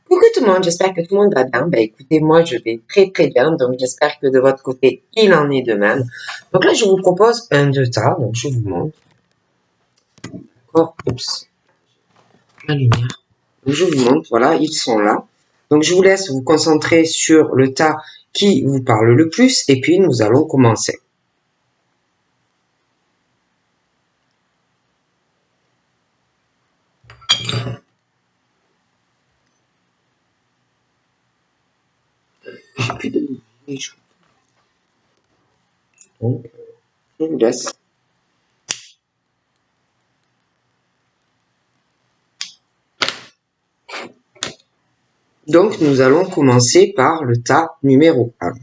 Coucou tout le monde, j'espère que tout le monde va bien. Ben écoutez, moi je vais très très bien, donc j'espère que de votre côté il en est de même. Donc là je vous propose un de tas, donc je vous montre. Oups, la lumière. Donc je vous montre, voilà, ils sont là. Donc je vous laisse vous concentrer sur le tas qui vous parle le plus et puis nous allons commencer. J'ai plus de bougies. Donc je vous laisse. Donc nous allons commencer par le tas numéro 1.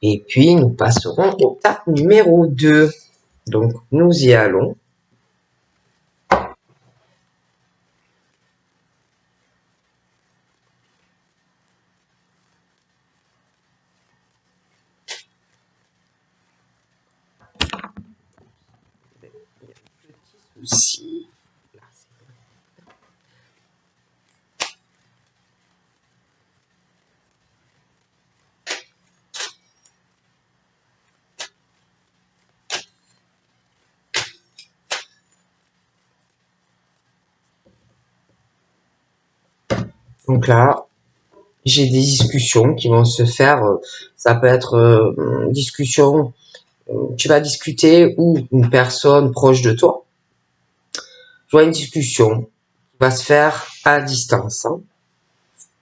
Et puis nous passerons au tas numéro 2. Donc nous y allons. Aussi. Donc là, j'ai des discussions qui vont se faire. Ça peut être discussion. Tu vas discuter ou une personne proche de toi. Je vois une discussion qui va se faire à distance.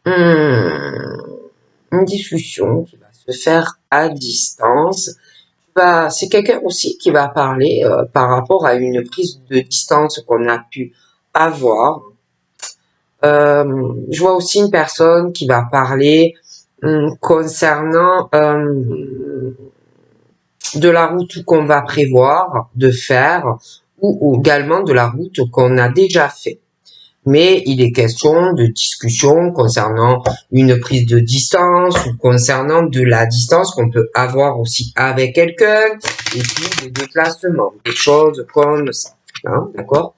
Une discussion qui va se faire à distance. C'est quelqu'un aussi qui va parler par rapport à une prise de distance qu'on a pu avoir. Je vois aussi une personne qui va parler concernant de la route qu'on va prévoir de faire ou également de la route qu'on a déjà fait. Mais il est question de discussion concernant une prise de distance ou concernant de la distance qu'on peut avoir aussi avec quelqu'un et puis des déplacements, des choses comme ça. Hein, d'accord?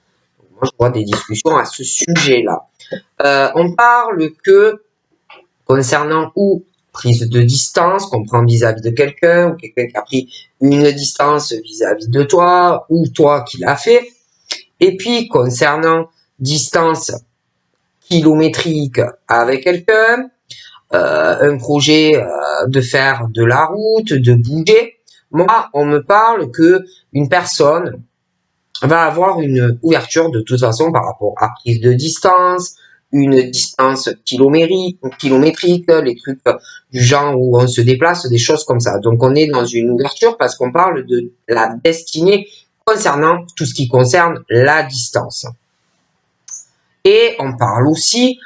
Moi, je vois des discussions à ce sujet-là. On parle que concernant ou prise de distance qu'on prend vis-à-vis de quelqu'un ou quelqu'un qui a pris une distance vis-à-vis de toi ou toi qui l'as fait. Et puis concernant distance kilométrique avec quelqu'un, un projet de faire de la route, de bouger. Moi, on me parle que une personne va avoir une ouverture de toute façon par rapport à prise de distance, une distance kilométrique, les trucs du genre où on se déplace, des choses comme ça. Donc on est dans une ouverture parce qu'on parle de la destinée concernant tout ce qui concerne la distance. Et on parle aussi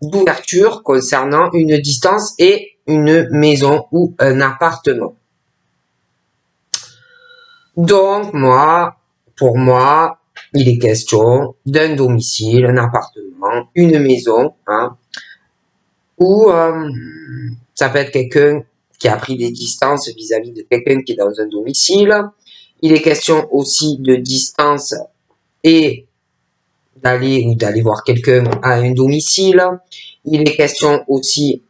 d'ouverture concernant une distance et une maison ou un appartement. Donc pour moi, il est question d'un domicile, un appartement, une maison, hein, ou ça peut être quelqu'un qui a pris des distances vis-à-vis de quelqu'un qui est dans un domicile. Il est question aussi de distance et d'aller voir quelqu'un à un domicile. Il est question aussi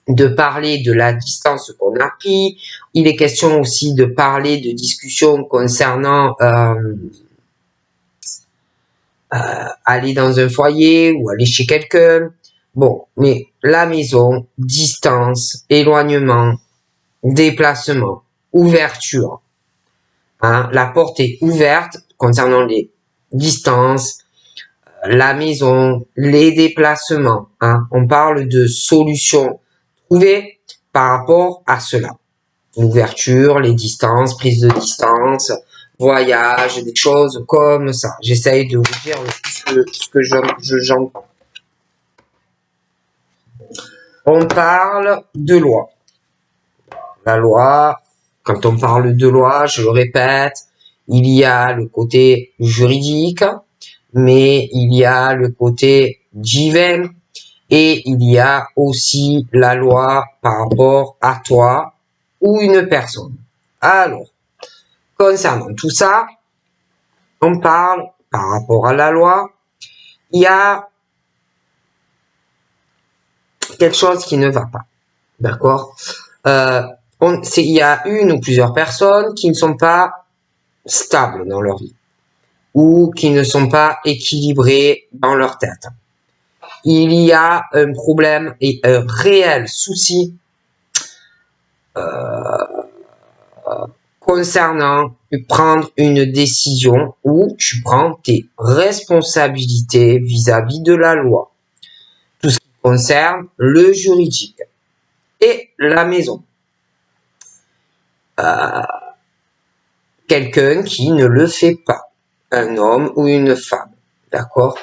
de parler de la distance qu'on a pris. Il est question aussi de parler de discussions concernant aller dans un foyer ou aller chez quelqu'un. Bon, mais la maison, distance, éloignement, déplacement, ouverture. Hein, la porte est ouverte concernant les distances, la maison, les déplacements. Hein. On parle de solutions trouvées par rapport à cela. L'ouverture, les distances, prise de distance, voyage, des choses comme ça. J'essaye de vous dire ce que j'entends. On parle de loi. La loi, quand on parle de loi, je le répète, il y a le côté juridique, mais il y a le côté divin et il y a aussi la loi par rapport à toi ou une personne. Alors, concernant tout ça, on parle par rapport à la loi, il y a quelque chose qui ne va pas. D'accord? Il y a une ou plusieurs personnes qui ne sont pas stables dans leur vie ou qui ne sont pas équilibrées dans leur tête. Il y a un problème et un réel souci concernant prendre une décision où tu prends tes responsabilités vis-à-vis de la loi. Tout ce qui concerne le juridique et la maison. Quelqu'un qui ne le fait pas, un homme ou une femme, d'accord?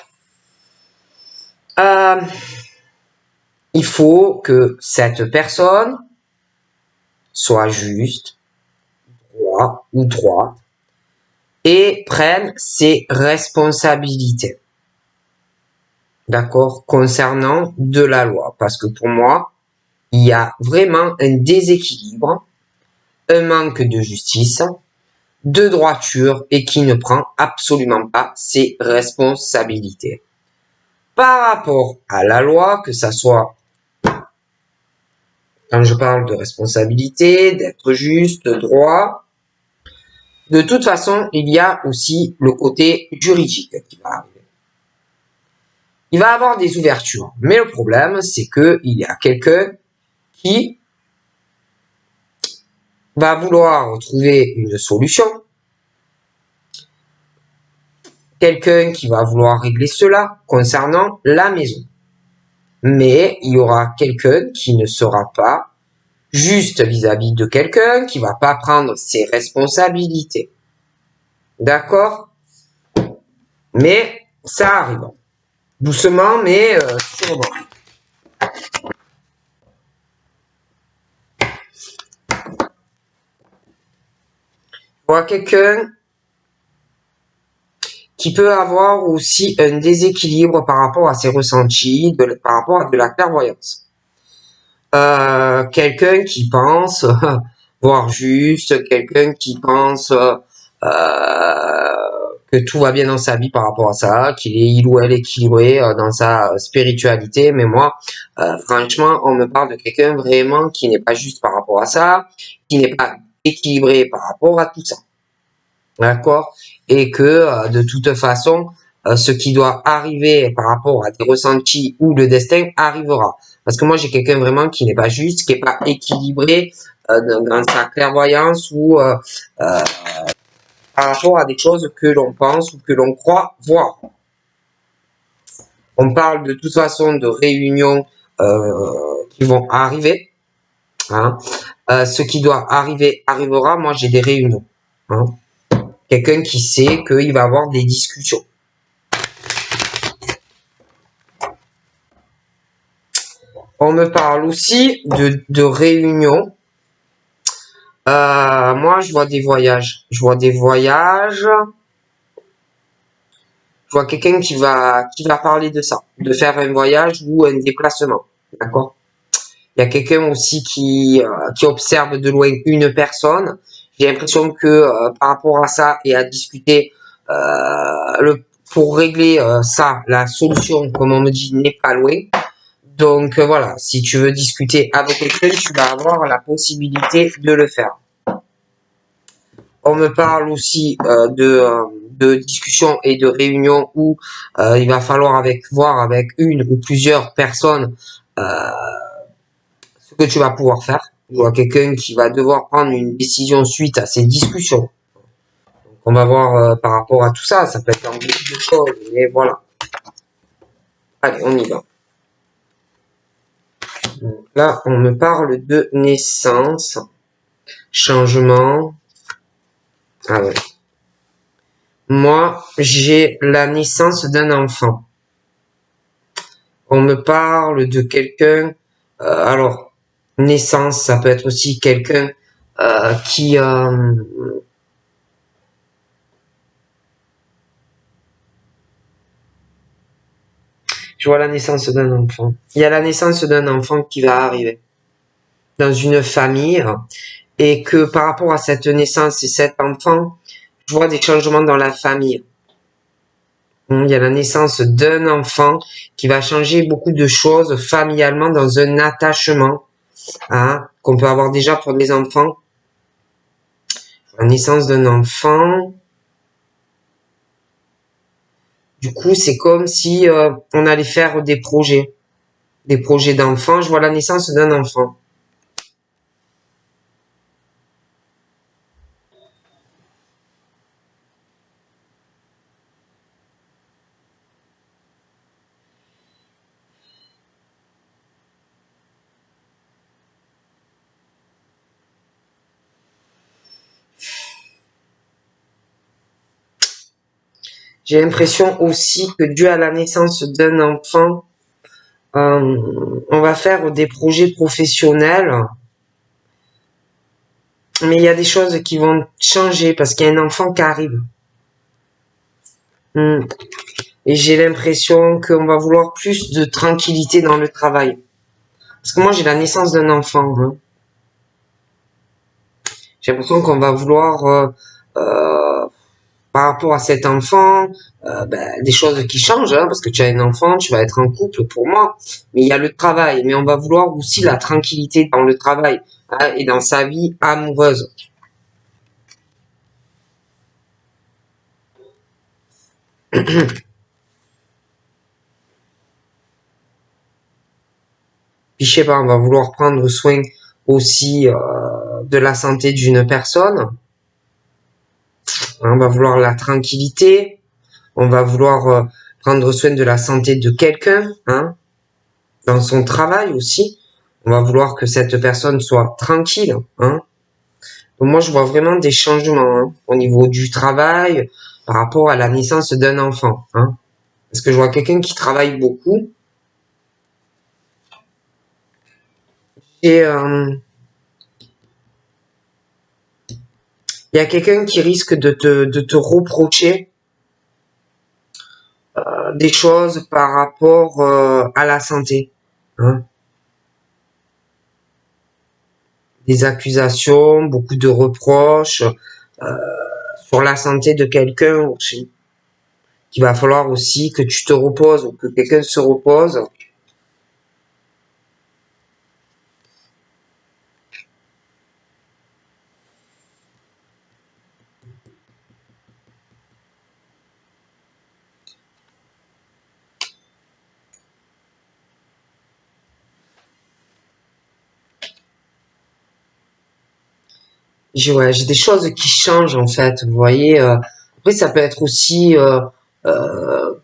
Il faut que cette personne soit juste, droit ou droite, et prenne ses responsabilités, d'accord, concernant de la loi. Parce que pour moi, il y a vraiment un déséquilibre, un manque de justice, de droiture et qui ne prend absolument pas ses responsabilités. Par rapport à la loi, que ça soit, quand je parle de responsabilité, d'être juste, droit, de toute façon, il y a aussi le côté juridique qui va arriver. Il va avoir des ouvertures, mais le problème, c'est que il y a quelqu'un qui va vouloir trouver une solution, quelqu'un qui va vouloir régler cela concernant la maison. Mais il y aura quelqu'un qui ne sera pas juste vis-à-vis de quelqu'un, qui va pas prendre ses responsabilités. D'accord? Mais ça arrive. Doucement, mais sûrement. On voit quelqu'un qui peut avoir aussi un déséquilibre par rapport à ses ressentis, par rapport à de la clairvoyance. Quelqu'un qui pense voir juste, quelqu'un qui pense que tout va bien dans sa vie par rapport à ça, il ou elle est équilibré dans sa spiritualité. Mais moi, franchement, on me parle de quelqu'un vraiment qui n'est pas juste par rapport à ça, qui n'est pas équilibré par rapport à tout ça. D'accord? Et que de toute façon, ce qui doit arriver par rapport à tes ressentis ou le destin arrivera. Parce que moi, j'ai quelqu'un vraiment qui n'est pas juste, qui n'est pas équilibré dans sa clairvoyance ou par rapport à des choses que l'on pense ou que l'on croit voir. On parle de toute façon de réunions qui vont arriver. Hein. Ce qui doit arriver arrivera. Moi, j'ai des réunions. Hein. Quelqu'un qui sait qu'il va avoir des discussions. On me parle aussi de réunions. Moi, je vois des voyages. Je vois quelqu'un qui va parler de ça, de faire un voyage ou un déplacement. D'accord? Il y a quelqu'un aussi qui observe de loin une personne. J'ai l'impression que par rapport à ça et à discuter, pour régler ça, la solution, comme on me dit, n'est pas loin. Donc voilà, si tu veux discuter avec quelqu'un, tu vas avoir la possibilité de le faire. On me parle aussi de discussions et de réunions où il va falloir voir avec une ou plusieurs personnes ce que tu vas pouvoir faire. Je vois quelqu'un qui va devoir prendre une décision suite à ces discussions. Donc on va voir par rapport à tout ça, ça peut être un beaucoup de choses, mais voilà. Allez, on y va. Donc là, on me parle de naissance, changement. Ah ouais. Moi, j'ai la naissance d'un enfant. On me parle de quelqu'un. Alors, naissance, ça peut être aussi quelqu'un qui je vois la naissance d'un enfant. Il y a la naissance d'un enfant qui va arriver dans une famille et que par rapport à cette naissance et cet enfant, je vois des changements dans la famille. Il y a la naissance d'un enfant qui va changer beaucoup de choses familialement dans un attachement, hein, qu'on peut avoir déjà pour des enfants. La naissance d'un enfant. Du coup, c'est comme si on allait faire des projets d'enfants. Je vois la naissance d'un enfant. J'ai l'impression aussi que dû à la naissance d'un enfant, on va faire des projets professionnels, mais il y a des choses qui vont changer parce qu'il y a un enfant qui arrive. Et j'ai l'impression qu'on va vouloir plus de tranquillité dans le travail. Parce que moi, j'ai la naissance d'un enfant. Hein. J'ai l'impression qu'on va vouloir, par rapport à cet enfant, des choses qui changent. Hein, parce que tu as un enfant, tu vas être en couple pour moi. Mais il y a le travail. Mais on va vouloir aussi la tranquillité dans le travail, hein, et dans sa vie amoureuse. Puis je sais pas, on va vouloir prendre soin aussi de la santé d'une personne. On va vouloir la tranquillité. On va vouloir prendre soin de la santé de quelqu'un, hein, dans son travail aussi. On va vouloir que cette personne soit tranquille, hein. Donc moi, je vois vraiment des changements, hein, au niveau du travail par rapport à la naissance d'un enfant, hein. Parce que je vois quelqu'un qui travaille beaucoup et il y a quelqu'un qui risque de te reprocher des choses par rapport à la santé, hein. Des accusations, beaucoup de reproches sur la santé de quelqu'un aussi. Qu'il va falloir aussi que tu te reposes ou que quelqu'un se repose. J'ai des choses qui changent en fait, vous voyez. Après, ça peut être aussi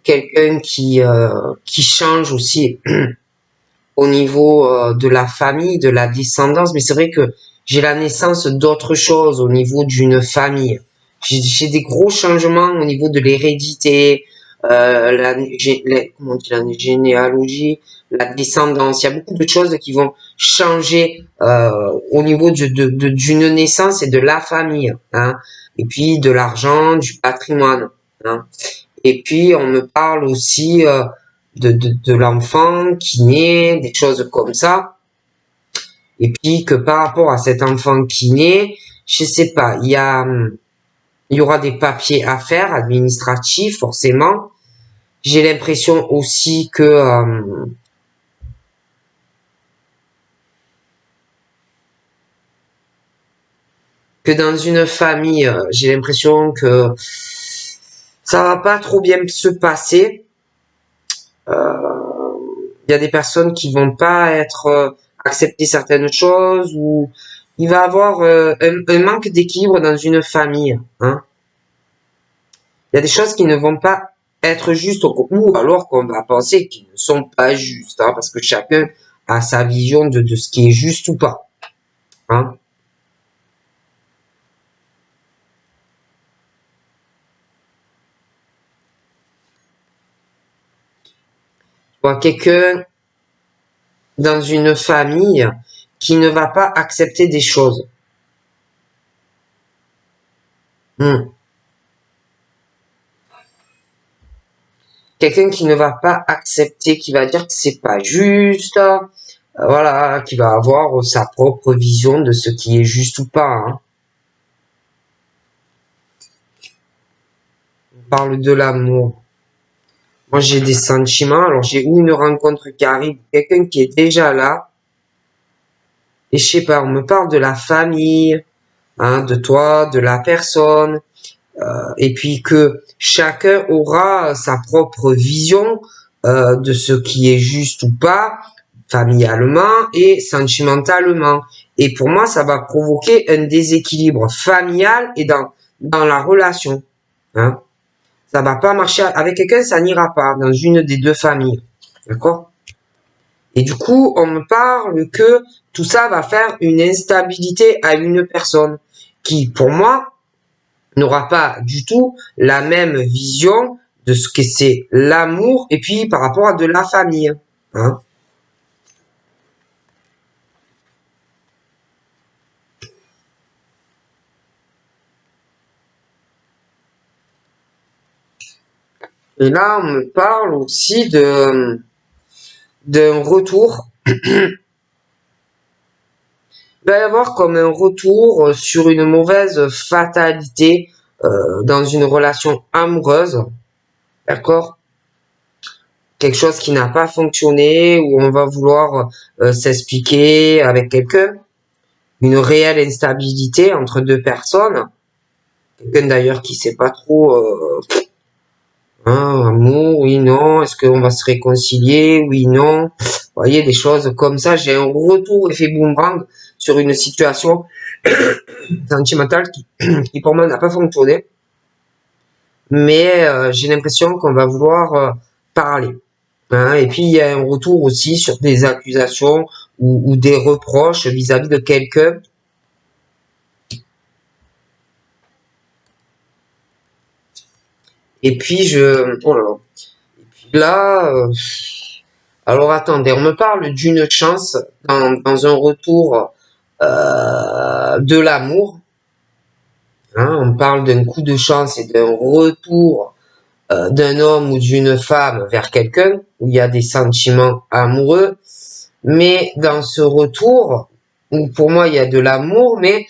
quelqu'un qui change aussi au niveau de la famille, de la descendance, mais c'est vrai que j'ai la naissance d'autres choses au niveau d'une famille. J'ai des gros changements au niveau de l'hérédité, comment on dit, la généalogie, la descendance. Il y a beaucoup de choses qui vont changer au niveau d'une naissance et de la famille, hein. Et puis de l'argent, du patrimoine, hein. Et puis on me parle aussi de l'enfant qui naît, des choses comme ça. Et puis que par rapport à cet enfant qui naît, je sais pas, il y aura des papiers à faire, administratifs forcément. J'ai l'impression aussi que dans une famille, j'ai l'impression que ça va pas trop bien se passer. Il y a des personnes qui vont pas être accepter certaines choses ou il va avoir un manque d'équilibre dans une famille, hein. Il y a des choses qui ne vont pas être justes ou alors qu'on va penser qu'ils ne sont pas justes, hein, parce que chacun a sa vision de ce qui est juste ou pas, hein. Tu vois, quelqu'un dans une famille qui ne va pas accepter des choses. Hmm. Quelqu'un qui ne va pas accepter, qui va dire que c'est pas juste, voilà, qui va avoir sa propre vision de ce qui est juste ou pas, hein. On parle de l'amour. Moi, j'ai des sentiments. Alors, j'ai ou une rencontre qui arrive, quelqu'un qui est déjà là. Et je sais pas, on me parle de la famille, hein, de toi, de la personne. Et puis que chacun aura sa propre vision de ce qui est juste ou pas, familialement et sentimentalement. Et pour moi, ça va provoquer un déséquilibre familial et dans la relation. Hein. Ça va pas marcher avec quelqu'un, ça n'ira pas dans une des deux familles. D'accord? Et du coup, on me parle que tout ça va faire une instabilité à une personne qui, pour moi, n'aura pas du tout la même vision de ce que c'est l'amour et puis par rapport à de la famille. Hein. Et là, on me parle aussi d'un retour. Il va y avoir comme un retour sur une mauvaise fatalité dans une relation amoureuse. D'accord? Quelque chose qui n'a pas fonctionné, où on va vouloir s'expliquer avec quelqu'un. Une réelle instabilité entre deux personnes. Quelqu'un d'ailleurs qui sait pas trop hein, amour, oui, non, est-ce qu'on va se réconcilier, oui, non. Vous voyez, des choses comme ça. J'ai un retour effet boomerang sur une situation sentimentale qui pour moi n'a pas fonctionné. Mais j'ai l'impression qu'on va vouloir parler. Hein, et puis il y a un retour aussi sur des accusations ou des reproches vis-à-vis de quelqu'un. Et puis oh là là. Et puis là, alors attendez, on me parle d'une chance dans un retour de l'amour. Hein, on parle d'un coup de chance et d'un retour d'un homme ou d'une femme vers quelqu'un où il y a des sentiments amoureux. Mais dans ce retour, où pour moi il y a de l'amour, mais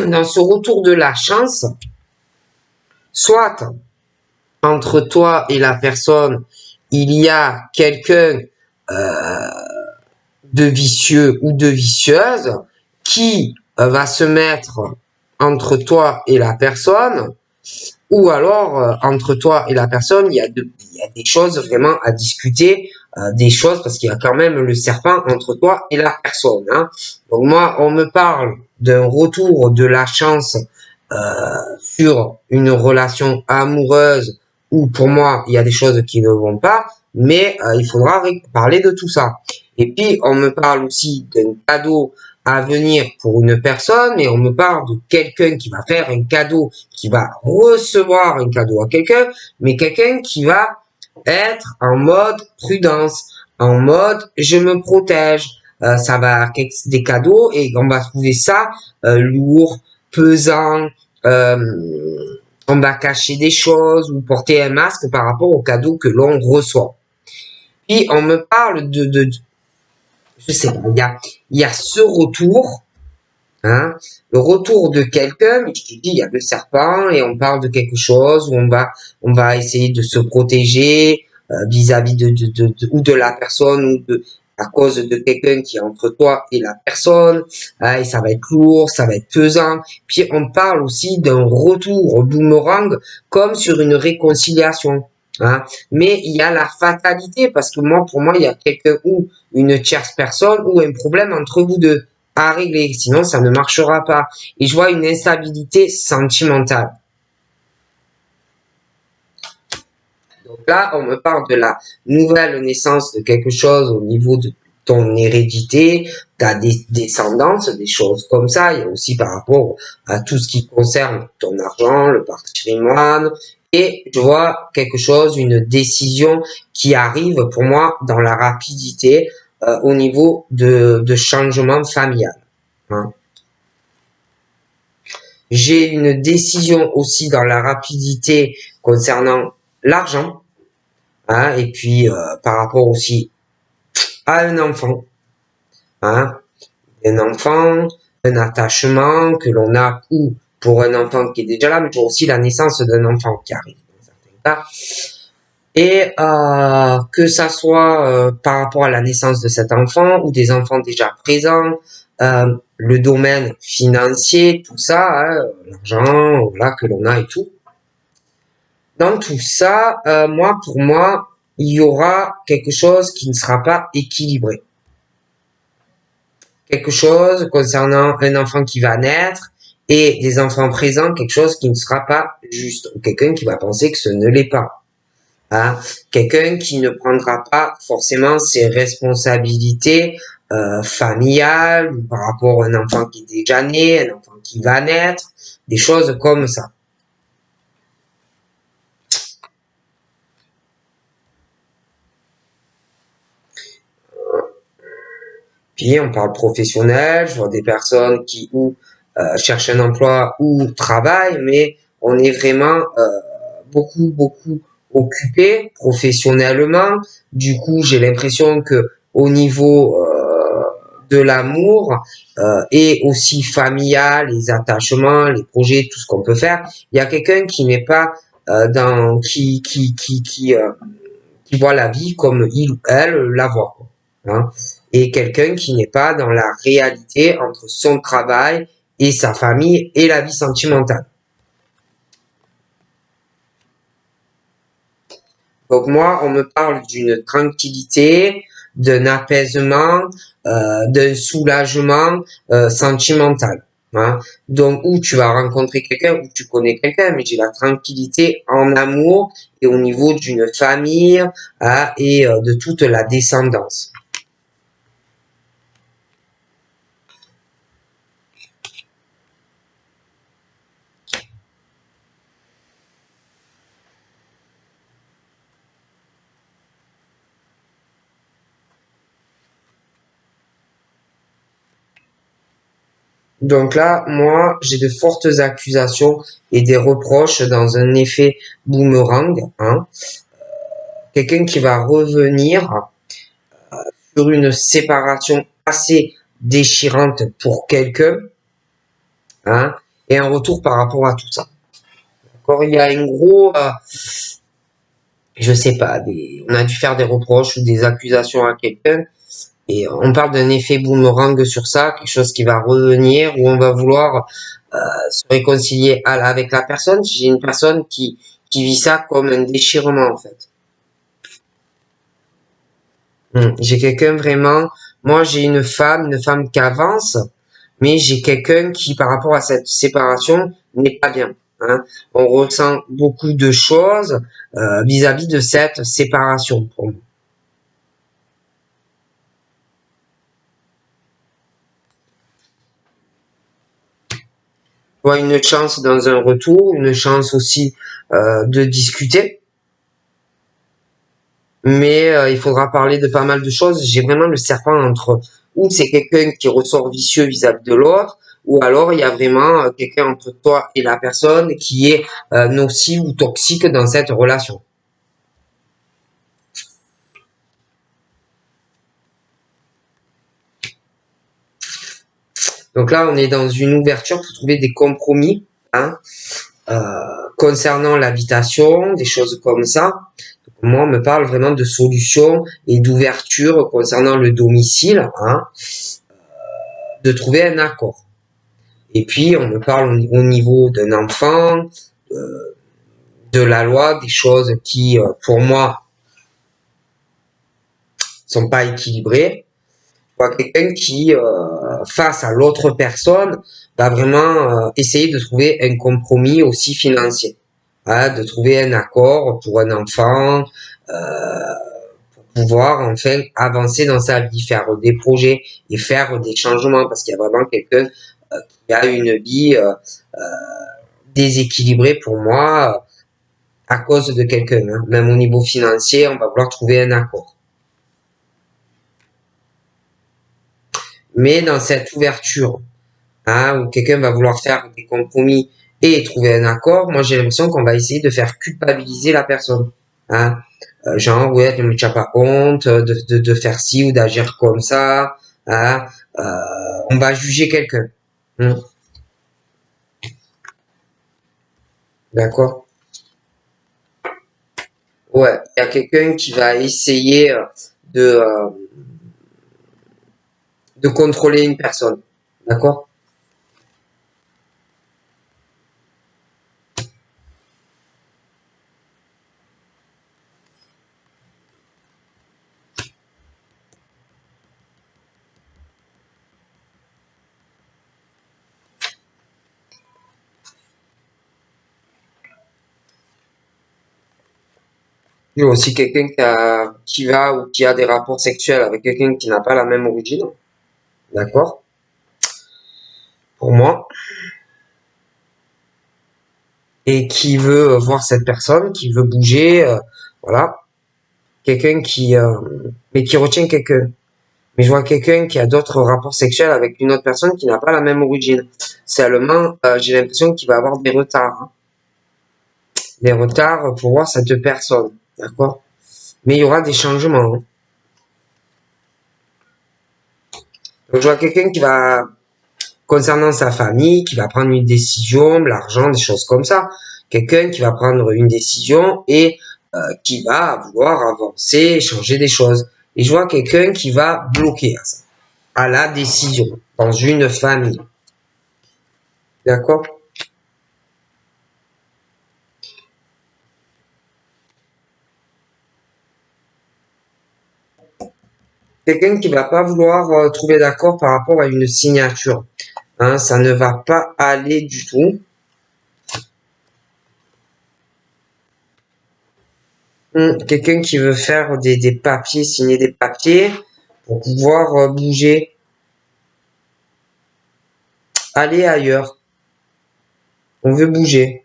dans ce retour de la chance, soit entre toi et la personne, il y a quelqu'un de vicieux ou de vicieuse qui va se mettre entre toi et la personne, ou alors entre toi et la personne, il y a des choses vraiment à discuter, des choses parce qu'il y a quand même le serpent entre toi et la personne. Hein. Donc moi, on me parle d'un retour de la chance sur une relation amoureuse où pour moi il y a des choses qui ne vont pas, mais il faudra parler de tout ça. Et puis on me parle aussi d'un cadeau à venir pour une personne, mais on me parle de quelqu'un qui va faire un cadeau, qui va recevoir un cadeau à quelqu'un, mais quelqu'un qui va être en mode prudence, en mode je me protège. Ça va des cadeaux et on va trouver ça lourd, pesant, euh, on va cacher des choses ou porter un masque par rapport au cadeau que l'on reçoit. Puis on me parle je sais pas, il y a ce retour, hein, le retour de quelqu'un, mais je te dis, il y a le serpent et on parle de quelque chose où on va essayer de se protéger vis-à-vis ou de la personne ou à cause de quelqu'un qui est entre toi et la personne, hein, et ça va être lourd, ça va être pesant. Puis on parle aussi d'un retour au boomerang comme sur une réconciliation. Hein. Mais il y a la fatalité parce que moi, pour moi, il y a quelqu'un ou une tierce personne ou un problème entre vous deux à régler, sinon ça ne marchera pas. Et je vois une instabilité sentimentale. Donc là, on me parle de la nouvelle naissance de quelque chose au niveau de ton hérédité, ta descendance, des choses comme ça. Il y a aussi par rapport à tout ce qui concerne ton argent, le patrimoine. Et je vois quelque chose, une décision qui arrive pour moi dans la rapidité au niveau de changement familial. Hein. J'ai une décision aussi dans la rapidité concernant l'argent, hein, et puis par rapport aussi à un enfant, hein, un enfant, un attachement que l'on a ou pour un enfant qui est déjà là, mais pour aussi la naissance d'un enfant qui arrive dans certains cas. Et que ça soit par rapport à la naissance de cet enfant ou des enfants déjà présents, le domaine financier, tout ça, hein, l'argent là que l'on a et tout. Dans tout ça, pour moi, il y aura quelque chose qui ne sera pas équilibré. Quelque chose concernant un enfant qui va naître et des enfants présents, quelque chose qui ne sera pas juste. Ou quelqu'un qui va penser que ce ne l'est pas. Hein. Quelqu'un qui ne prendra pas forcément ses responsabilités familiales par rapport à un enfant qui est déjà né, un enfant qui va naître, des choses comme ça. Puis on parle professionnel, je vois des personnes qui ou cherchent un emploi ou travaillent, mais on est vraiment beaucoup occupé professionnellement. Du coup, j'ai l'impression que au niveau de l'amour et aussi familial, les attachements, les projets, tout ce qu'on peut faire, il y a quelqu'un qui n'est pas dans qui voit la vie comme il ou elle la voit. Hein, et quelqu'un qui n'est pas dans la réalité entre son travail et sa famille et la vie sentimentale. Donc moi, on me parle d'une tranquillité, d'un apaisement, d'un soulagement sentimental. Hein. Donc où tu vas rencontrer quelqu'un, où tu connais quelqu'un, mais j'ai la tranquillité en amour et au niveau d'une famille et de toute la descendance. Donc là, moi, j'ai de fortes accusations et des reproches dans un effet boomerang. Hein. Quelqu'un qui va revenir sur une séparation assez déchirante pour quelqu'un, hein, et un retour par rapport à tout ça. D'accord, il y a un gros, je sais pas, on a dû faire des reproches ou des accusations à quelqu'un, et on parle d'un effet boomerang sur ça, quelque chose qui va revenir, où on va vouloir se réconcilier avec la personne. J'ai une personne qui vit ça comme un déchirement en fait. J'ai quelqu'un vraiment, moi j'ai une femme qui avance, mais j'ai quelqu'un qui, par rapport à cette séparation, n'est pas bien. Hein. On ressent beaucoup de choses vis-à-vis de cette séparation pour moi. Vois une chance dans un retour, une chance aussi de discuter, mais il faudra parler de pas mal de choses. J'ai vraiment le serpent entre ou c'est quelqu'un qui ressort vicieux vis-à-vis de l'autre, ou alors il y a vraiment quelqu'un entre toi et la personne qui est nocif ou toxique dans cette relation. Donc là, on est dans une ouverture pour trouver des compromis, hein, euh, concernant l'habitation, des choses comme ça. Donc, moi, on me parle vraiment de solutions et d'ouverture concernant le domicile, hein, de trouver un accord. Et puis, on me parle au niveau d'un enfant, de la loi, des choses qui, pour moi, sont pas équilibrées. Quelqu'un qui, face à l'autre personne, va vraiment essayer de trouver un compromis aussi financier, hein, de trouver un accord pour un enfant, pour pouvoir enfin avancer dans sa vie, faire des projets et faire des changements, parce qu'il y a vraiment quelqu'un qui a une vie déséquilibrée pour moi à cause de quelqu'un. Hein. Même au niveau financier, on va vouloir trouver un accord. Mais dans cette ouverture, hein, où quelqu'un va vouloir faire des compromis et trouver un accord, moi j'ai l'impression qu'on va essayer de faire culpabiliser la personne. Hein. Genre, ouais, mais tu n'as pas honte de faire ci ou d'agir comme ça. Hein. On va juger quelqu'un. Hum, D'accord. Ouais, il y a quelqu'un qui va essayer de, euh, de contrôler une personne. D'accord? Il y a aussi quelqu'un qui va ou qui a des rapports sexuels avec quelqu'un qui n'a pas la même origine. D'accord? Pour moi. Et qui veut voir cette personne, qui veut bouger, voilà. Quelqu'un mais qui retient quelqu'un. Mais je vois quelqu'un qui a d'autres rapports sexuels avec une autre personne qui n'a pas la même origine. Seulement, j'ai l'impression qu'il va avoir des retards. Hein. Des retards pour voir cette personne. D'accord? Mais il y aura des changements. Hein. Donc, je vois quelqu'un qui va, concernant sa famille, qui va prendre une décision, l'argent, des choses comme ça. Quelqu'un qui va prendre une décision et qui va vouloir avancer, changer des choses. Et je vois quelqu'un qui va bloquer à ça, à la décision, dans une famille. D'accord? Quelqu'un qui va pas vouloir trouver d'accord par rapport à une signature. Hein, ça ne va pas aller du tout. Quelqu'un qui veut faire des papiers, signer des papiers pour pouvoir bouger, aller ailleurs. On veut bouger.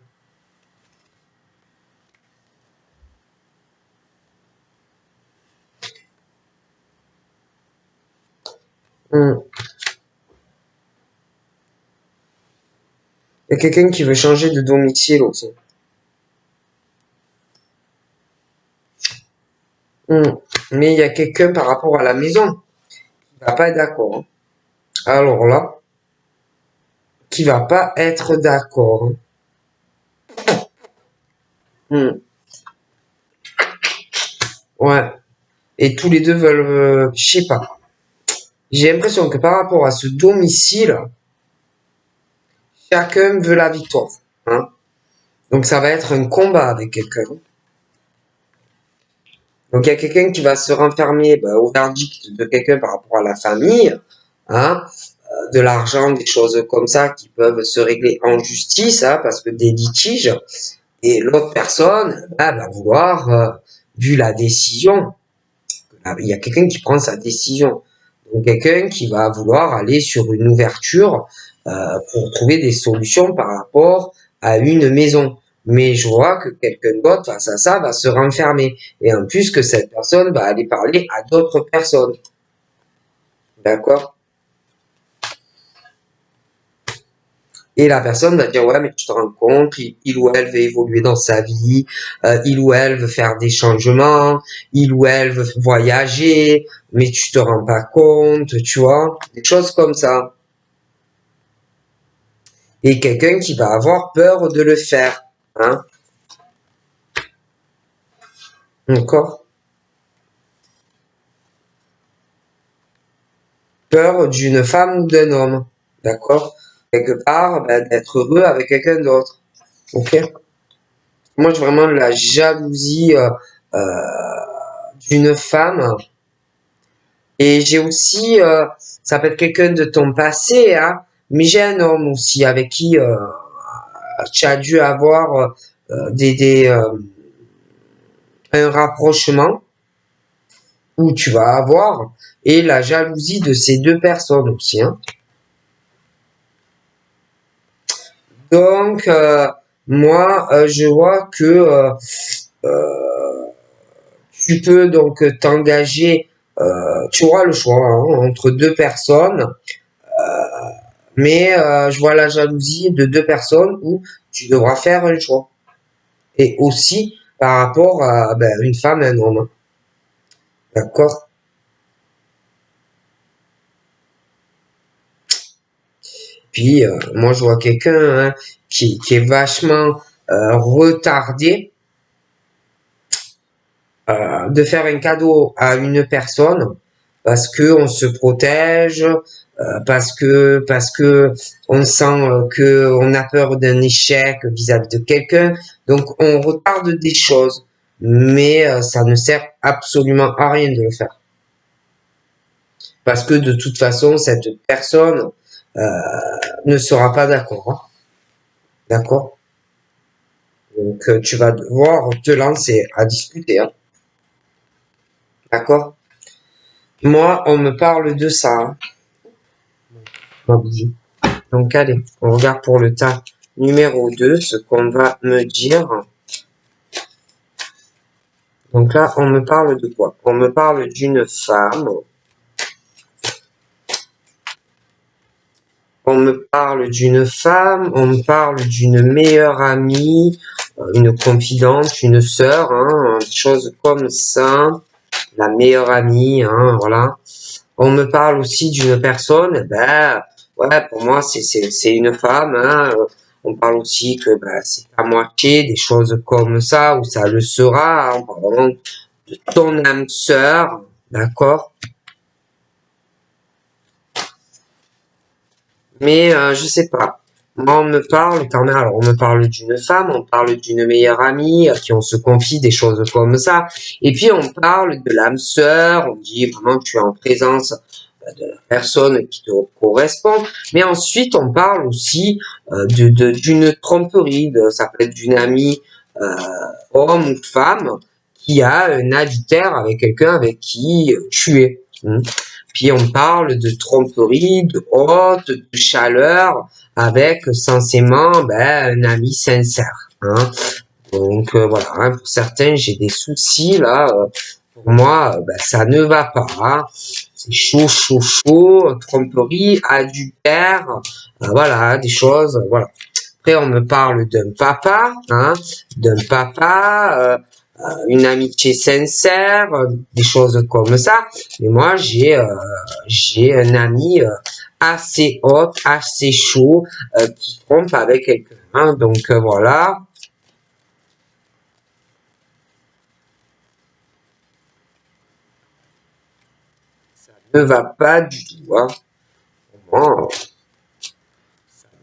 Hum. Il y a quelqu'un qui veut changer de domicile aussi. Mais il y a quelqu'un par rapport à la maison qui va pas être d'accord. Hein. Alors là, qui va pas être d'accord. Hein. Ouais. Et tous les deux veulent, je sais pas. J'ai l'impression que par rapport à ce domicile, chacun veut la victoire. Hein. Donc ça va être un combat avec quelqu'un. Donc il y a quelqu'un qui va se renfermer au verdict de quelqu'un par rapport à la famille, hein, de l'argent, des choses comme ça qui peuvent se régler en justice, hein, parce que des litiges. Et l'autre personne va vouloir, vu la décision, il y a quelqu'un qui prend sa décision. Donc quelqu'un qui va vouloir aller sur une ouverture pour trouver des solutions par rapport à une maison. Mais je vois que quelqu'un d'autre face à ça va se renfermer. Et en plus que cette personne va aller parler à d'autres personnes. D'accord? Et la personne va dire, ouais, mais tu te rends compte, il ou elle veut évoluer dans sa vie, il ou elle veut faire des changements, il ou elle veut voyager, mais tu te rends pas compte, tu vois, des choses comme ça. Et quelqu'un qui va avoir peur de le faire, hein, d'accord? Peur d'une femme ou d'un homme, d'accord? Quelque part, d'être heureux avec quelqu'un d'autre, ok? Moi, j'ai vraiment la jalousie d'une femme. Et j'ai aussi, ça peut être quelqu'un de ton passé, hein, mais j'ai un homme aussi avec qui tu as dû avoir un rapprochement où tu vas avoir et la jalousie de ces deux personnes aussi. Hein. Donc, moi, je vois que tu peux donc t'engager, tu auras le choix hein, entre deux personnes, mais je vois la jalousie de deux personnes où tu devras faire un choix. Et aussi par rapport à une femme et un homme. D'accord? Puis, moi, je vois quelqu'un hein, qui est vachement retardé de faire un cadeau à une personne parce que on se protège, parce que on sent que on a peur d'un échec vis-à-vis de quelqu'un, donc on retarde des choses, mais ça ne sert absolument à rien de le faire parce que de toute façon cette personne ne sera pas d'accord, hein. D'accord? Donc tu vas devoir te lancer à discuter, hein. D'accord? Moi, on me parle de ça, hein. Donc allez, on regarde pour le tas numéro 2 ce qu'on va me dire. Donc là, on me parle de quoi? On me parle d'une femme. On me parle d'une femme, on me parle d'une meilleure amie, une confidente, une sœur, hein, des choses comme ça. La meilleure amie, hein, voilà. On me parle aussi d'une personne, ben, ouais, pour moi, c'est une femme, hein. On parle aussi que, ben, c'est à moitié, des choses comme ça, ou ça le sera, hein. On parle vraiment de ton âme sœur, d'accord? Mais, je sais pas. Moi, on me parle quand même, alors on me parle d'une femme, on parle d'une meilleure amie, à qui on se confie des choses comme ça. Et puis, on parle de l'âme sœur, on dit vraiment que tu es en présence de la personne qui te correspond. Mais ensuite, on parle aussi d'une tromperie, ça peut être d'une amie, homme ou femme, qui a un adultère avec quelqu'un avec qui tu es. Puis on parle de tromperie, de haute, de chaleur, avec censément un ami sincère, hein. Donc voilà, hein, pour certains, j'ai des soucis là. Pour moi, ça ne va pas, hein. C'est chaud, chaud, chaud, tromperie, adultère, voilà, des choses, voilà. Après, on me parle d'un papa, hein, une amitié sincère, des choses comme ça. Mais moi, j'ai un ami assez hot, assez chaud, qui trompe avec quelqu'un, hein. Donc voilà. Ça ne va pas du tout, hein. Moi,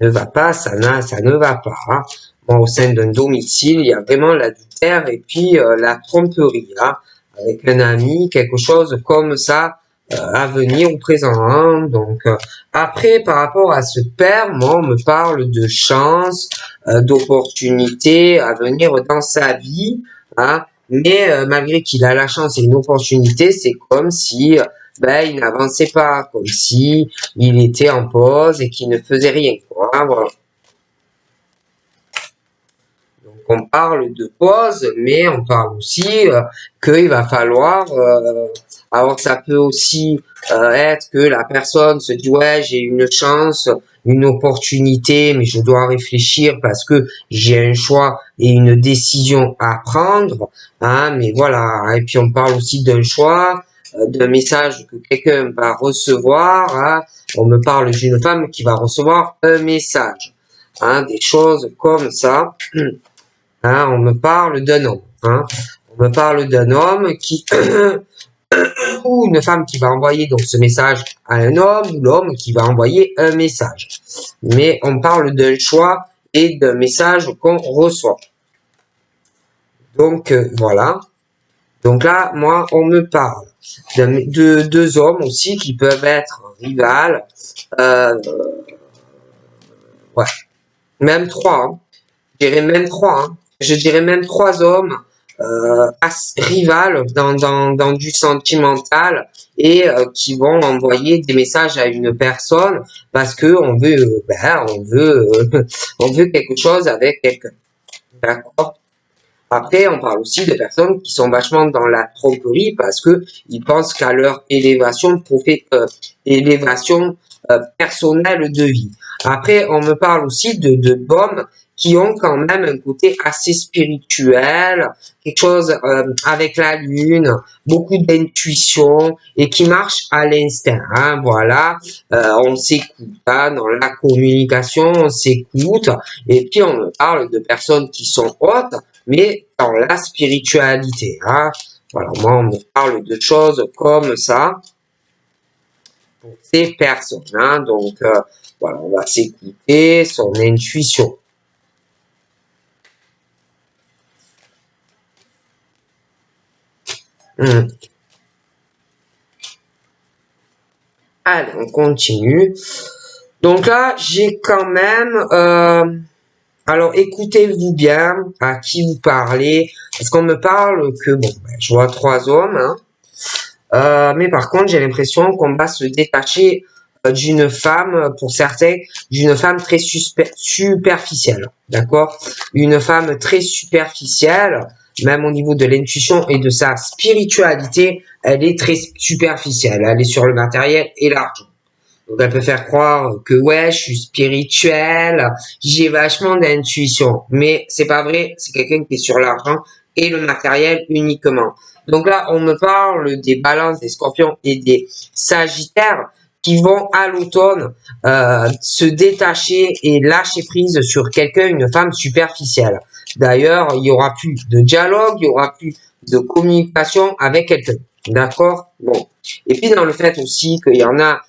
ne va pas, ça ne va pas, hein. Moi, au sein d'un domicile, il y a vraiment l'adultère et puis la tromperie, hein, avec un ami, quelque chose comme ça à venir ou présent, hein. Donc après, par rapport à ce père, moi, on me parle de chance, d'opportunités à venir dans sa vie, hein. Mais malgré qu'il a la chance et une opportunité, c'est comme si il n'avançait pas, comme si il était en pause et qu'il ne faisait rien, quoi, hein, voilà. Donc on parle de pause, mais on parle aussi qu'il va falloir, alors ça peut aussi être que la personne se dit ouais j'ai une chance, une opportunité, mais je dois réfléchir parce que j'ai un choix et une décision à prendre, hein, mais voilà. Et puis on parle aussi d'un choix, d'un message que quelqu'un va recevoir, hein. On me parle d'une femme qui va recevoir un message, hein, des choses comme ça. Hein, on me parle d'un homme, hein. On me parle d'un homme qui ou une femme qui va envoyer donc ce message à un homme ou l'homme qui va envoyer un message. Mais on parle d'un choix et d'un message qu'on reçoit. Donc voilà. Donc là, moi, on me parle de deux hommes aussi qui peuvent être rivales. Ouais, même trois, hein. Je dirais même trois, hein. Je dirais même trois hommes rivales dans du sentimental et qui vont envoyer des messages à une personne parce que on veut on veut quelque chose avec quelqu'un. D'accord? Après, on parle aussi de personnes qui sont vachement dans la tromperie parce que ils pensent qu'à leur élévation personnelle de vie. Après, on me parle aussi de d'hommes qui ont quand même un côté assez spirituel, quelque chose avec la lune, beaucoup d'intuition et qui marche à l'instinct, hein, voilà. On s'écoute, hein, dans la communication, on s'écoute et puis on me parle de personnes qui sont hautes mais dans la spiritualité, hein. Voilà, moi, on me parle de choses comme ça pour ces personnes. Hein. Donc, voilà, on va s'écouter son intuition. Allez, on continue. Donc là, j'ai quand même... alors, écoutez-vous bien à qui vous parlez. Parce qu'on me parle que, bon, je vois 3 hommes. Hein. Mais par contre, j'ai l'impression qu'on va se détacher d'une femme, pour certains, d'une femme très superficielle. D'accord? Une femme très superficielle, même au niveau de l'intuition et de sa spiritualité, elle est très superficielle. Elle est sur le matériel et l'argent. Donc elle peut faire croire que ouais, je suis spirituelle, j'ai vachement d'intuition. Mais c'est pas vrai, c'est quelqu'un qui est sur l'argent et le matériel uniquement. Donc là, on me parle des balances, des scorpions et des sagittaires qui vont à l'automne se détacher et lâcher prise sur quelqu'un, une femme superficielle. D'ailleurs, il y aura plus de dialogue, il y aura plus de communication avec quelqu'un. D'accord? Bon. Et puis dans le fait aussi qu'il y en a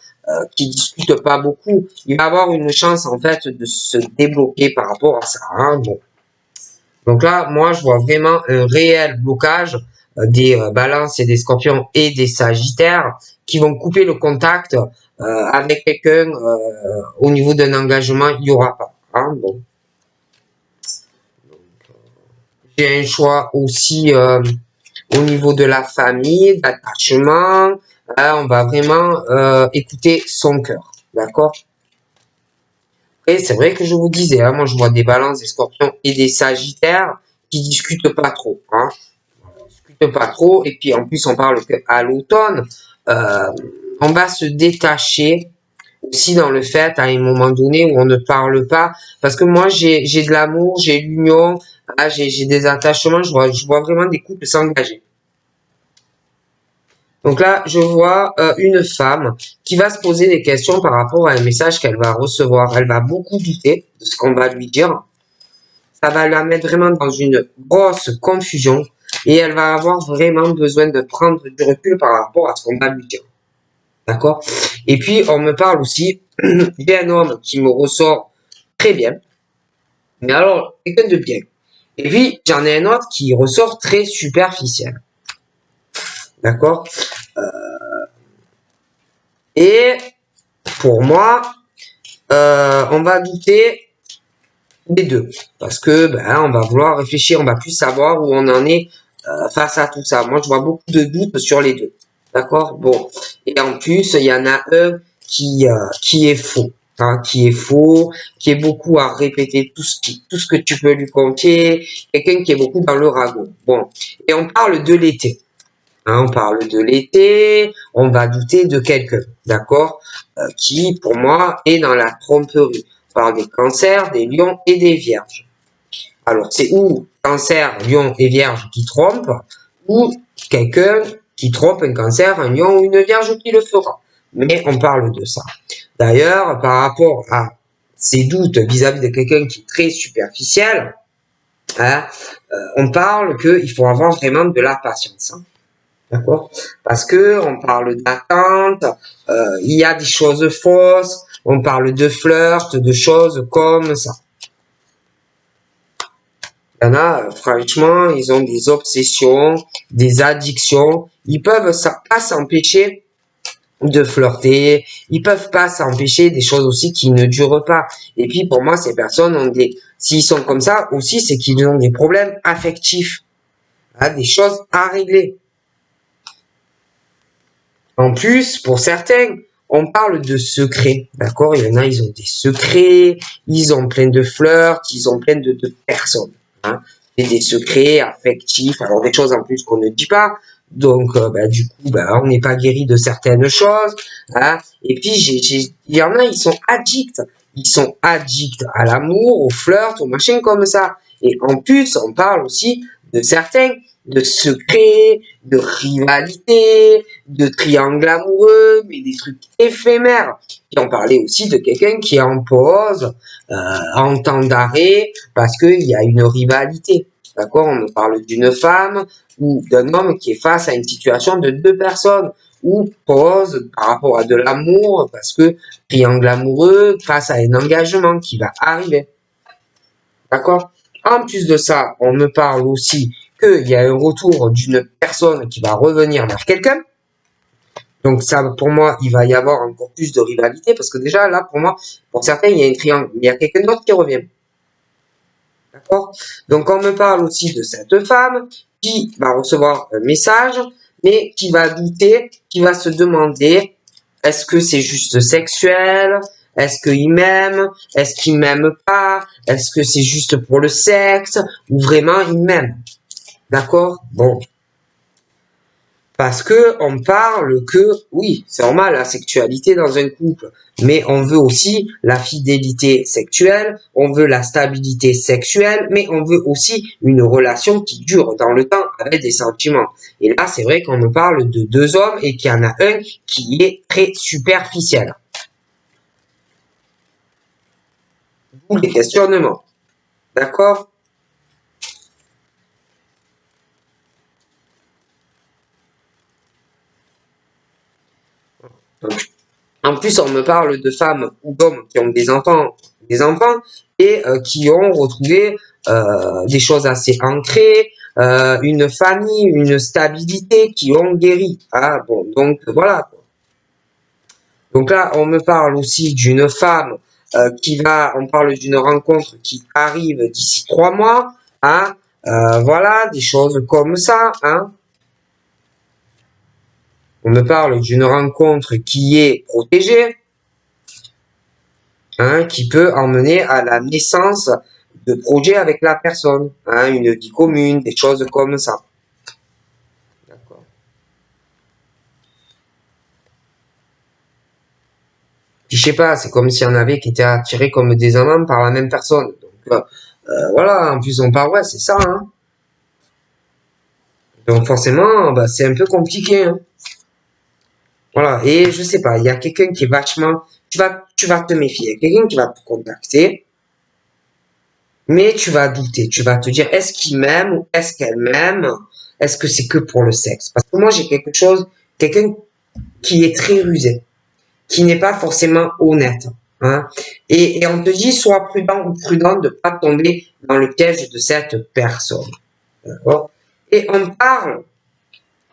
qui discutent pas beaucoup, il va avoir une chance en fait de se débloquer par rapport à ça. Hein, bon. Donc là, moi, je vois vraiment un réel blocage des balances et des scorpions et des sagittaires qui vont couper le contact avec quelqu'un au niveau d'un engagement, il n'y aura pas. Hein, bon. J'ai un choix aussi au niveau de la famille, d'attachement. On va vraiment écouter son cœur. D'accord? Et c'est vrai que je vous disais, hein, moi je vois des balances, des scorpions et des sagittaires qui discutent pas trop. Hein. Ils discutent pas trop. Et puis en plus, on parle qu'à l'automne, on va se détacher aussi dans le fait à un moment donné où on ne parle pas. Parce que moi, j'ai de l'amour, j'ai l'union, hein, j'ai des attachements, je vois vraiment des couples s'engager. Donc là, je vois une femme qui va se poser des questions par rapport à un message qu'elle va recevoir. Elle va beaucoup douter de ce qu'on va lui dire. Ça va la mettre vraiment dans une grosse confusion et elle va avoir vraiment besoin de prendre du recul par rapport à ce qu'on va lui dire. D'accord? Et puis, on me parle aussi d'un homme qui me ressort très bien. Mais alors, quelqu'un de bien. Et puis, j'en ai un autre qui ressort très superficiel. D'accord? Et pour moi, on va douter des deux. Parce que on va vouloir réfléchir, on va plus savoir où on en est face à tout ça. Moi, je vois beaucoup de doutes sur les deux. D'accord? Bon. Et en plus, il y en a un qui est faux. Hein, qui est faux, qui est beaucoup à répéter tout ce que tu peux lui confier, quelqu'un qui est beaucoup dans le ragot. Bon. Et on parle de l'été. Hein, on parle de l'été, on va douter de quelqu'un, d'accord, qui, pour moi, est dans la tromperie. On parle des cancers, des lions et des vierges. Alors, c'est ou cancer, lion et vierge qui trompent, ou quelqu'un qui trompe un cancer, un lion ou une vierge qui le fera. Mais on parle de ça. D'ailleurs, par rapport à ces doutes vis-à-vis de quelqu'un qui est très superficiel, hein, on parle qu'il faut avoir vraiment de la patience. Hein. D'accord? Parce que on parle d'attente, il y a des choses fausses, on parle de flirt, de choses comme ça. Il y en a, franchement, ils ont des obsessions, des addictions. Ils peuvent pas s'empêcher de flirter. Ils peuvent pas s'empêcher des choses aussi qui ne durent pas. Et puis, pour moi, ces personnes ont s'ils sont comme ça aussi, c'est qu'ils ont des problèmes affectifs. Hein, des choses à régler. En plus, pour certains, on parle de secrets, d'accord? Il y en a, ils ont des secrets, ils ont plein de flirts, ils ont plein de personnes. Hein? Et des secrets affectifs, alors des choses en plus qu'on ne dit pas. Donc, du coup, on n'est pas guéri de certaines choses. Hein? Et puis, il y en a, ils sont addicts. Ils sont addicts à l'amour, au flirt, au machin comme ça. Et en plus, on parle aussi de certains de secrets, de rivalité, de triangle amoureux, mais des trucs éphémères. Puis on parlait aussi de quelqu'un qui est en pause, en temps d'arrêt, parce qu'il y a une rivalité. D'accord? On me parle d'une femme ou d'un homme qui est face à une situation de deux personnes ou pose par rapport à de l'amour parce que triangle amoureux face à un engagement qui va arriver. D'accord? En plus de ça, on me parle aussi qu'il y a un retour d'une personne qui va revenir vers quelqu'un. Donc ça, pour moi, il va y avoir encore plus de rivalité parce que déjà, là, pour moi, pour certains, il y a un triangle. Il y a quelqu'un d'autre qui revient. D'accord? Donc on me parle aussi de cette femme qui va recevoir un message, mais qui va douter, qui va se demander est-ce que c'est juste sexuel? Est-ce qu'il m'aime? Est-ce qu'il m'aime pas? Est-ce que c'est juste pour le sexe? Ou vraiment il m'aime? D'accord? Bon, parce que on parle que, oui, c'est normal la sexualité dans un couple, mais on veut aussi la fidélité sexuelle, on veut la stabilité sexuelle, mais on veut aussi une relation qui dure dans le temps avec des sentiments. Et là, c'est vrai qu'on me parle de deux hommes et qu'il y en a un qui est très superficiel. D'où les questionnements. D'accord? Donc, en plus, on me parle de femmes ou d'hommes qui ont des enfants et qui ont retrouvé des choses assez ancrées, une famille, une stabilité, qui ont guéri. Ah bon, donc voilà. Donc là, on me parle aussi d'une femme on parle d'une rencontre qui arrive d'ici 3 mois. Hein, voilà, des choses comme ça. Hein. On me parle d'une rencontre qui est protégée. Hein, qui peut emmener à la naissance de projets avec la personne, hein, une vie commune, des choses comme ça. D'accord. Puis je sais pas, c'est comme s'il y en avait qui étaient attirés comme des amants par la même personne. Donc voilà, en plus on parle, ouais, c'est ça. Hein. Donc forcément, bah, c'est un peu compliqué. Hein. Voilà, et je sais pas, il y a quelqu'un qui est vachement... Tu vas te méfier, il y a quelqu'un qui va te contacter, mais tu vas douter, tu vas te dire, est-ce qu'il m'aime ou est-ce qu'elle m'aime? Est-ce que c'est que pour le sexe? Parce que moi, j'ai quelqu'un qui est très rusé, qui n'est pas forcément honnête. Hein. Et on te dit, sois prudent ou prudent de ne pas tomber dans le piège de cette personne. D'accord? Et on parle,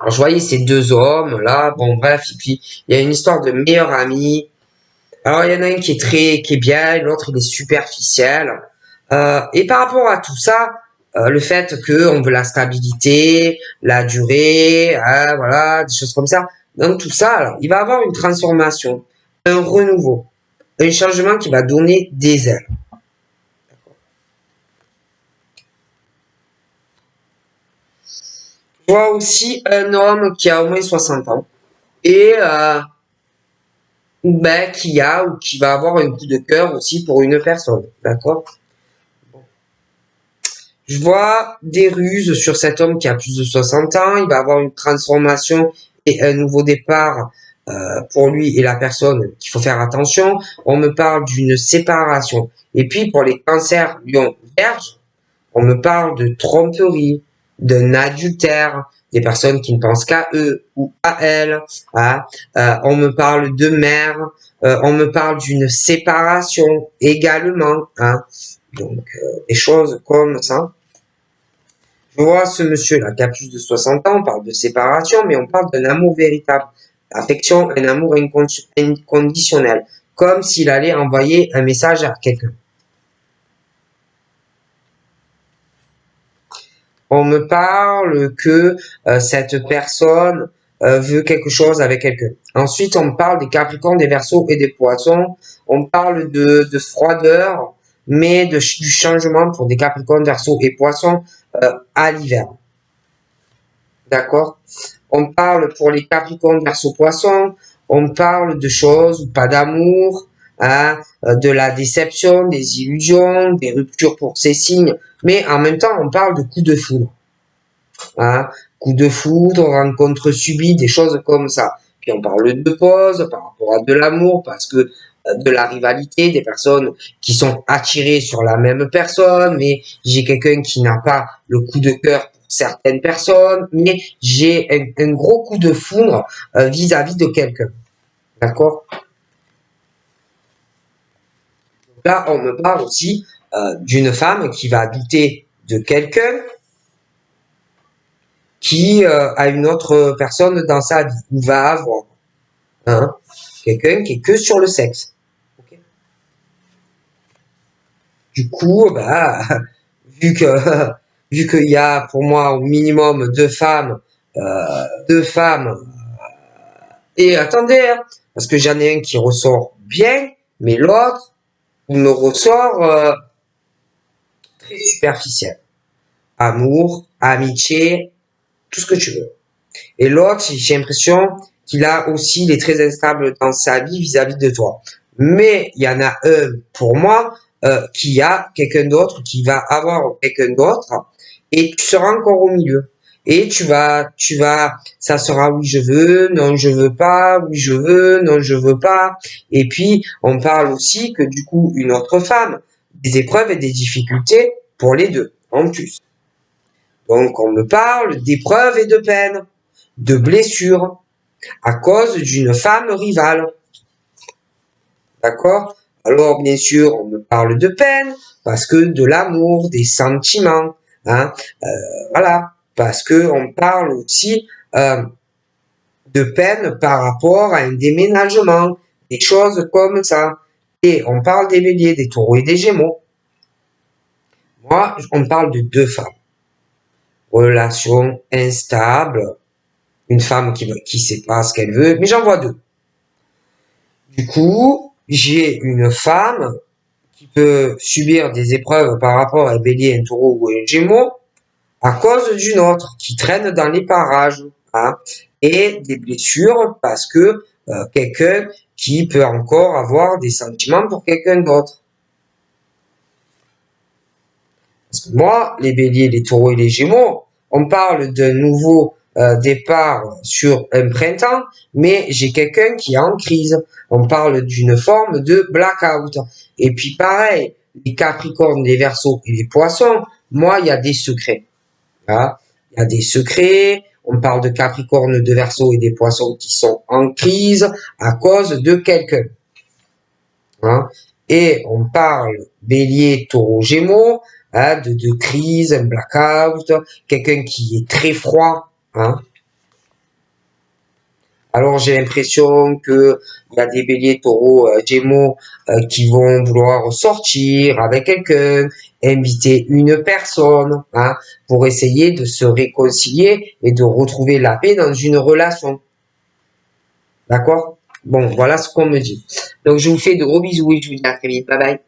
alors je voyais ces deux hommes là, bon bref, et puis il y a une histoire de meilleur ami. Alors il y en a un qui est bien, l'autre il est superficiel. Et par rapport à tout ça, le fait que on veut la stabilité, la durée, hein, voilà, des choses comme ça. Donc tout ça, alors, il va avoir une transformation, un renouveau, un changement qui va donner des ailes. Je vois aussi un homme qui a au moins 60 ans et ben, qui va avoir un coup de cœur aussi pour une personne, d'accord? Je vois des ruses sur cet homme qui a plus de 60 ans. Il va avoir une transformation et un nouveau départ pour lui et la personne qu'il faut faire attention. On me parle d'une séparation. Et puis pour les cancers lion vierge, on me parle de tromperie, d'un adultère, des personnes qui ne pensent qu'à eux ou à elles. Hein. On me parle de mère, on me parle d'une séparation également. Hein. Donc des choses comme ça. Je vois ce monsieur-là qui a plus de 60 ans, on parle de séparation, mais on parle d'un amour véritable. Affection, un amour inconditionnel. Comme s'il allait envoyer un message à quelqu'un. On me parle que cette personne veut quelque chose avec quelqu'un. Ensuite, on me parle des Capricornes, des Verseaux et des Poissons. On me parle de froideur, mais du changement pour des Capricornes, Verseaux et Poissons à l'hiver. D'accord? On parle pour les Capricornes, Verseau, Poissons, on parle de choses, pas d'amour, hein, de la déception, des illusions, des ruptures pour ces signes, mais en même temps, on parle de coups de foudre. Hein, coups de foudre, rencontres subies, des choses comme ça. Puis on parle de pause par rapport à de l'amour, parce que de la rivalité, des personnes qui sont attirées sur la même personne, mais j'ai quelqu'un qui n'a pas le coup de cœur pour certaines personnes, mais j'ai un gros coup de foudre vis-à-vis de quelqu'un. D'accord? Là, on me parle aussi d'une femme qui va douter de quelqu'un qui a une autre personne dans sa vie, ou va avoir quelqu'un qui est que sur le sexe. Okay. Du coup, bah, vu que vu qu'il y a pour moi au minimum deux femmes, et attendez, hein, parce que j'en ai un qui ressort bien, mais l'autre, il me ressort très superficiel. Amour, amitié, tout ce que tu veux. Et l'autre, j'ai l'impression qu'il a aussi, il est très instable dans sa vie vis-à-vis de toi. Mais il y en a un, pour moi, qui a quelqu'un d'autre, qui va avoir quelqu'un d'autre, et tu seras encore au milieu. Et ça sera oui je veux, non je veux pas, oui je veux, non je veux pas. Et puis, on parle aussi que du coup, une autre femme, des épreuves et des difficultés pour les deux, en plus. Donc, on me parle d'épreuves et de peines, de blessures, à cause d'une femme rivale. D'accord? Alors, bien sûr, on me parle de peine, parce que de l'amour, des sentiments, hein, voilà, parce que on parle aussi de peine par rapport à un déménagement, des choses comme ça. Et on parle des béliers, des taureaux et des gémeaux. Moi, on parle de deux femmes. Relation instable, une femme qui sait pas ce qu'elle veut, mais j'en vois deux. Du coup, j'ai une femme qui peut subir des épreuves par rapport à un bélier, un taureau ou un gémeau à cause d'une autre qui traîne dans les parages, hein, et des blessures parce que quelqu'un qui peut encore avoir des sentiments pour quelqu'un d'autre. Parce que moi, les béliers, les taureaux et les gémeaux, on parle d'un nouveau départ sur un printemps, mais j'ai quelqu'un qui est en crise. On parle d'une forme de blackout. Et puis pareil, les capricornes, les verseaux et les poissons, moi, il y a des secrets. Hein. Il y a des secrets. On parle de capricornes, de verseaux et des poissons qui sont en crise à cause de quelqu'un. Hein. Et on parle bélier, taureau, gémeaux, hein, de crise, un blackout, quelqu'un qui est très froid. Hein. Alors j'ai l'impression que il y a des béliers, taureaux, gémeaux qui vont vouloir sortir avec quelqu'un, inviter une personne, hein, pour essayer de se réconcilier et de retrouver la paix dans une relation. D'accord? Bon, voilà ce qu'on me dit. Donc je vous fais de gros bisous et je vous dis à très vite. Bye bye.